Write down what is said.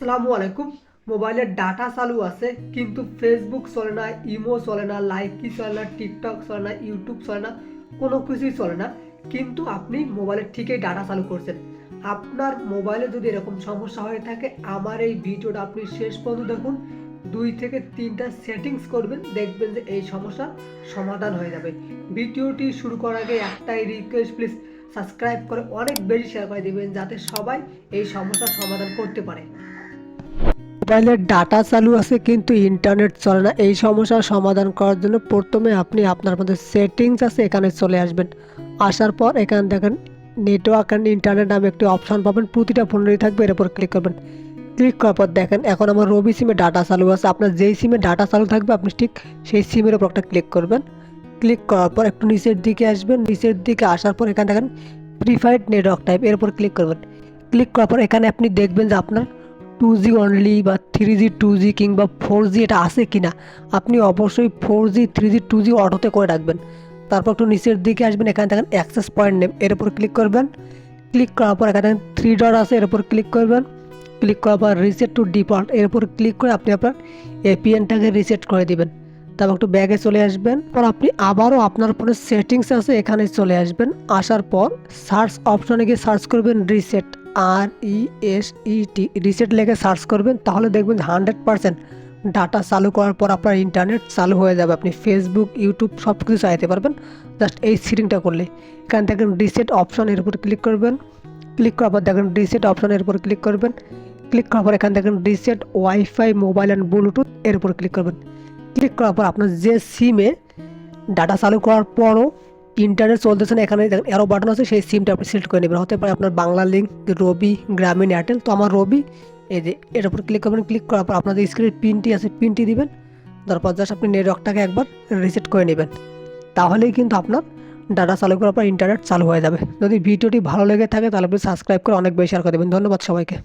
আসসালামু আলাইকুম। মোবাইলের ডাটা চালু আছে কিন্তু ফেসবুক চলে না, ইমো চলে না, লাইকি চলে না, টিকটক চলে না, ইউটিউব চলে না, কোনো কিছুই চলে না। কিন্তু আপনি মোবাইলের ঠিকই ডাটা চালু করছেন। আপনার মোবাইলে যদি এরকম সমস্যা হয়ে থাকে, আমার এই ভিডিওটা আপনি শেষ পর্যন্ত দেখুন। 2 থেকে 3টা সেটিংস করবেন, দেখবেন যে এই সমস্যার সমাধান হয়ে যাবে। ভিডিওটি শুরু করার আগে একটাই রিকোয়েস্ট, প্লিজ সাবস্ক্রাইব করে অনেক বেশি শেয়ার করে দেবেন যাতে সবাই এই সমস্যার সমাধান করতে পারে। মোবাইলের ডাটা চালু আছে কিন্তু ইন্টারনেট চলে না, এই সমস্যার সমাধান করার জন্য প্রথমে আপনি আপনার মধ্যে সেটিংস আছে এখানে চলে আসবেন। আসার পর এখানে দেখেন নেটওয়ার্ক অ্যান্ড ইন্টারনেট নামে একটি অপশন পাবেন, প্রতিটা ফোনেরই থাকবে। এর উপর ক্লিক করবেন। ক্লিক করার পর দেখেন এখন আমার রবি সিমে ডাটা চালু আছে। আপনার যেই সিমে ডাটা চালু থাকবে আপনি ঠিক সেই সিমের উপর একটা ক্লিক করবেন। ক্লিক করার পর একটু নিচের দিকে আসবেন। নিচের দিকে আসার পর এখানে দেখেন প্রিফার্ড নেটওয়ার্ক টাইপ, এর উপর ক্লিক করবেন। ক্লিক করার পর এখানে আপনি দেখবেন যে আপনার 2G অনলি বা 3G 2G কিংবা 4G এটা আছে কিনা। আপনি অবশ্যই 4G 3G 2G অটোতে করে রাখবেন। তারপর একটু নিচের দিকে আসবেন, এখানে দেখেন অ্যাক্সেস পয়েন্ট নেম, এর উপর ক্লিক করবেন। ক্লিক করার পর এখানে 3 ডট আছে, এর উপর ক্লিক করবেন। ক্লিক করার পর রিসেট টু ডিফল্ট, এর উপর ক্লিক করে আপনি আপনার এপিএনটাকে রিসেট করে দিবেন। তারপর একটু ব্যাগে চলে আসবেন। পর আপনি আবারও আপনার ফোনের সেটিংস আছে এখানে চলে আসবেন। আসার পর সার্চ অপশনে গিয়ে সার্চ করবেন রিসেট, RESET, রিসেট লেগে সার্চ করবেন। তাহলে দেখবেন 100% ডাটা চালু করার পর আপনার ইন্টারনেট চালু হয়ে যাবে। আপনি ফেসবুক, ইউটিউব সব কিছু চালাতে পারবেন জাস্ট এই সেটিংটা করলে। এখানে দেখেন রিসেট অপশন, এর উপর ক্লিক করবেন। ক্লিক করার পর দেখেন রিসেট অপশনের উপর ক্লিক করবেন। ক্লিক করার পর এখানে দেখেন reset wifi mobile and Bluetooth, এর উপর ক্লিক করবেন। ক্লিক করার পর আপনার যে সিমে ডাটা চালু করার পরও ইন্টারনেট চলতেছে না, এখানে দেখেন অ্যারো বাটন আছে, সেই সিমটা আপনি সিলেক্ট করে নেবেন। হতে পারে আপনার বাংলা লিঙ্ক, রবি, গ্রামীণ, এয়ারটেল। তো আমার রবি, এই যে এর উপর ক্লিক করবেন। ক্লিক করার পর আপনাদের স্ক্রিনের পিনটি আছে, পিনটি দিবেন। তারপর জাস্ট আপনি নেটওয়ার্কটাকে একবার রিসেট করে নেবেন। তাহলেই কিন্তু আপনার ডাটা চালু করার পর ইন্টারনেট চালু হয়ে যাবে। যদি ভিডিওটি ভালো লেগে থাকে তাহলে আপনি সাবস্ক্রাইব করে অনেক বেশি শেয়ার করে দেবেন। ধন্যবাদ সবাইকে।